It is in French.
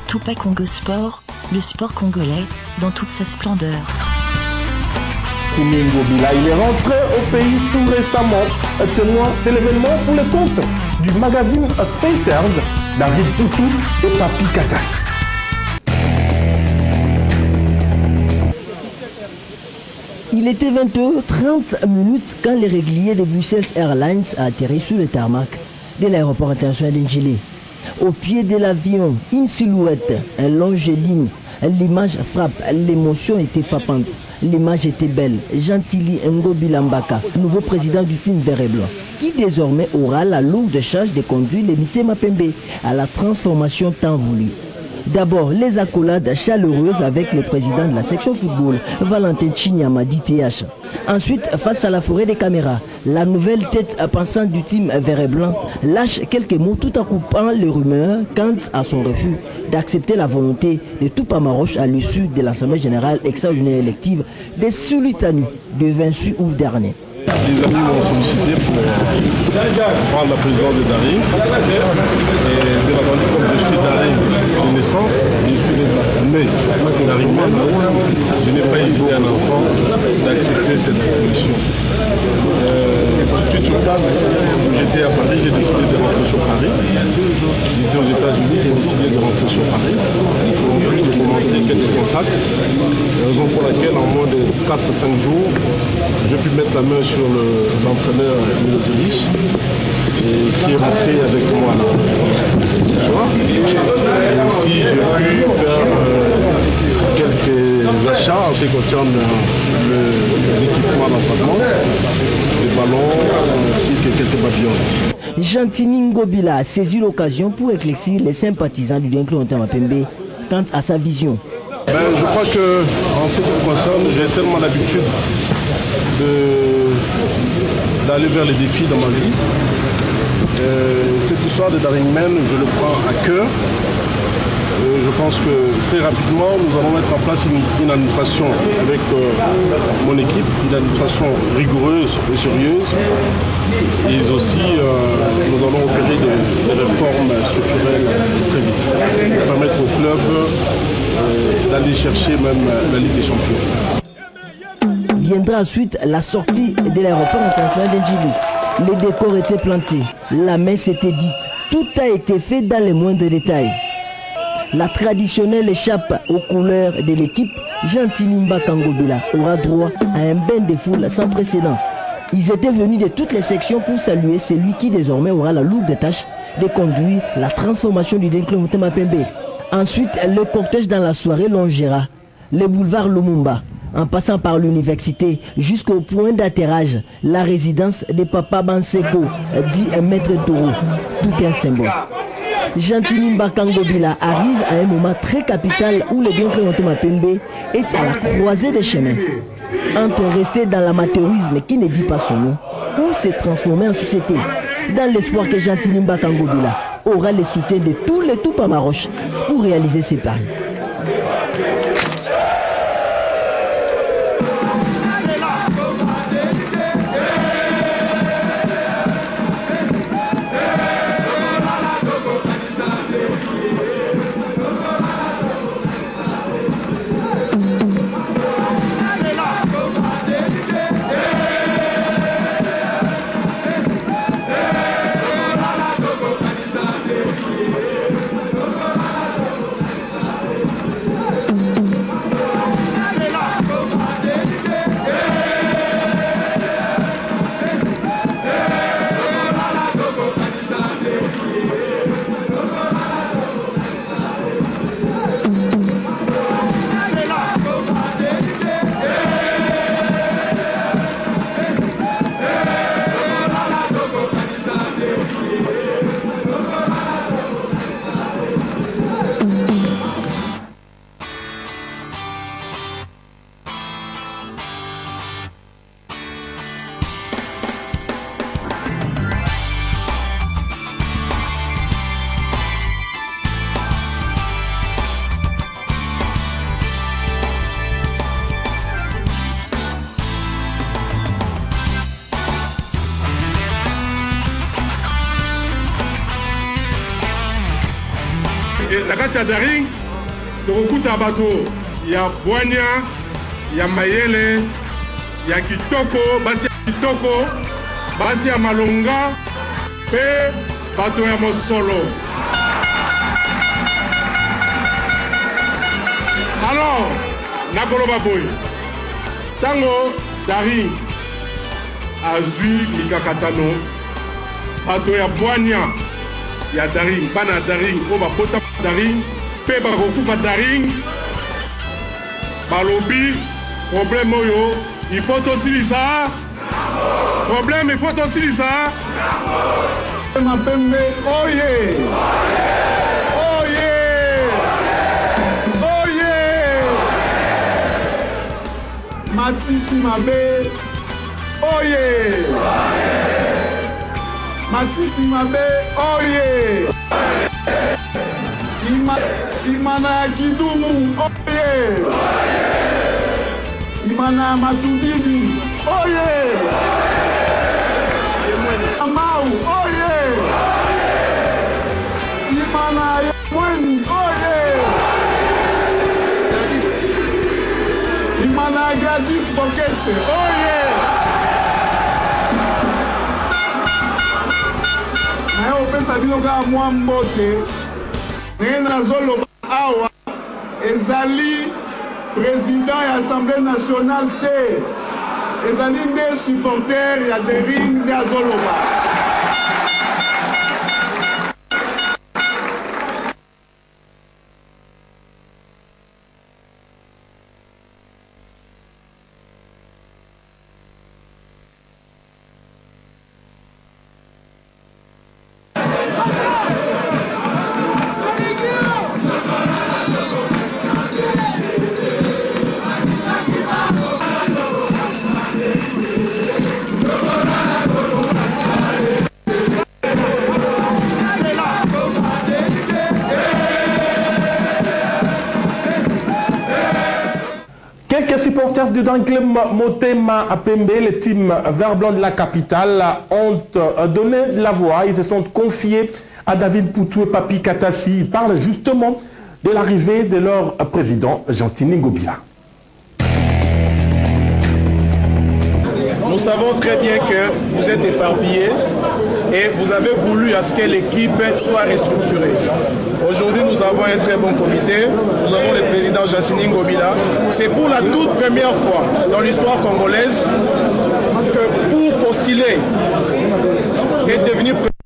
Tupac Congo Sport, le sport congolais dans toute sa splendeur. Tini Ngobila, il est rentré au pays tout récemment, témoin de l'événement pour le compte du magazine Fighters, David Poutou et Papi Katas. Il était 20h30 quand les réguliers de Brussels Airlines a atterri sur le tarmac de l'aéroport international d'Ndjili. Au pied de l'avion, une silhouette, un longiligne, l'image frappe, l'émotion était frappante. L'image était belle. Gentili Ngobila Mbaka, nouveau président du team vert et blanc, qui désormais aura la lourde charge de conduire les Mitema Pembe à la transformation tant voulue. D'abord, les accolades chaleureuses avec le président de la section football, Valentin Chinyama d'ITH. Ensuite, face à la forêt des caméras, la nouvelle tête pensante du team vert et blanc lâche quelques mots tout en coupant les rumeurs quant à son refus d'accepter la volonté de Tupa Maroche à l'issue de l'Assemblée générale extraordinaire élective de Sulitanu de 28 août dernier. Les amis m'ont sollicité pour prendre la présidence de Dari. Et bien entendu, comme je suis Dari de naissance, je suis né Dari Man, je n'ai pas hésité un instant d'accepter cette proposition. Tout de suite sur place, j'étais à Paris, j'ai décidé de rentrer sur Paris. J'étais aux États-Unis, j'ai décidé de rentrer sur Paris. En plus de commencer quelques contacts, raison pour laquelle en moins de 4-5 jours, j'ai pu mettre la main sur l'entraîneur Milosevic qui est rentré avec moi là, ce soir. Et aussi j'ai pu faire quelques achats en ce qui concerne les équipements d'entraînement, des ballons ainsi que quelques babillons. Gentili Ngobila a saisi l'occasion pour éclaircir les sympathisants du Dinclo Ntama Pembe quant à sa vision. Je crois que en ce qui me concerne, j'ai tellement l'habitude d'aller vers les défis dans ma vie. Cette histoire de Daring Men, je le prends à cœur. Je pense que très rapidement, nous allons mettre en place une administration avec mon équipe, une administration rigoureuse et sérieuse. Et aussi, nous allons opérer des réformes structurelles très vite pour permettre au club d'aller chercher même la Ligue des Champions. Viendra ensuite la sortie de l'aéroport international d'Ndjili. Les décors étaient plantés, la messe était dite, tout a été fait dans les moindres détails. La traditionnelle échappe aux couleurs de l'équipe, Gentili Mbaka Ngobila aura droit à un bain de foule sans précédent. Ils étaient venus de toutes les sections pour saluer celui qui désormais aura la lourde tâche de conduire la transformation du Dinclo Ntama Pembe. Ensuite, le cortège dans la soirée longera le boulevard Lumumba, en passant par l'université jusqu'au point d'atterrage, la résidence de Papa Banseko, dit Maître Toro. Tout est un symbole. Gentili Mbaka Ngobila arrive à un moment très capital où le Dinclo Ntama Pembe est à la croisée des chemins. Entre rester dans l'amateurisme qui ne dit pas son nom ou se transformer en société, dans l'espoir que Gentili Mbaka Ngobila aura le soutien de tous les Tupa Maroche pour réaliser ses paris. na kati ya Daring tokokuta bato ya Bwania, ya Mayele, ya Kitoko, basi ya Kitoko, basi ya Malonga, pe bato ya Mosolo. Alors, nakoloba boy. Tango Daring azui mikakatano bato ya Bwania ya Daring, bana Daring, o bapota Daring, pe bakokufa Daring, balobi problème oyo il faut tosilisa problème, il faut tosilisa Mapembe oye oye oye Matiti Mabe oye Matiti Mabe oye Imana Kidumu oye Imana Matudini oye Amau oye Imana Yemweni oye Imana Gladys Bokese oye naye opesa bino kaka mwa mbote ndenge nazoloba awa ezali président ya Assemblée nationale te ezali nde supporter ya Daring nde azoloba. Quelques supporters du Daring Club Motema Pembe, le team vert blanc de la capitale, ont donné la voix. Ils se sont confiés à David Poutou et Papi Katassi. Ils parlent justement de l'arrivée de leur président, Gentini Ngobila. Nous savons très bien que vous êtes éparpillés et vous avez voulu à ce que l'équipe soit restructurée. Aujourd'hui, nous avons un très bon comité. Nous avons le président Gentini Ngobila. C'est pour la toute première fois dans l'histoire congolaise que pour postuler et devenir président,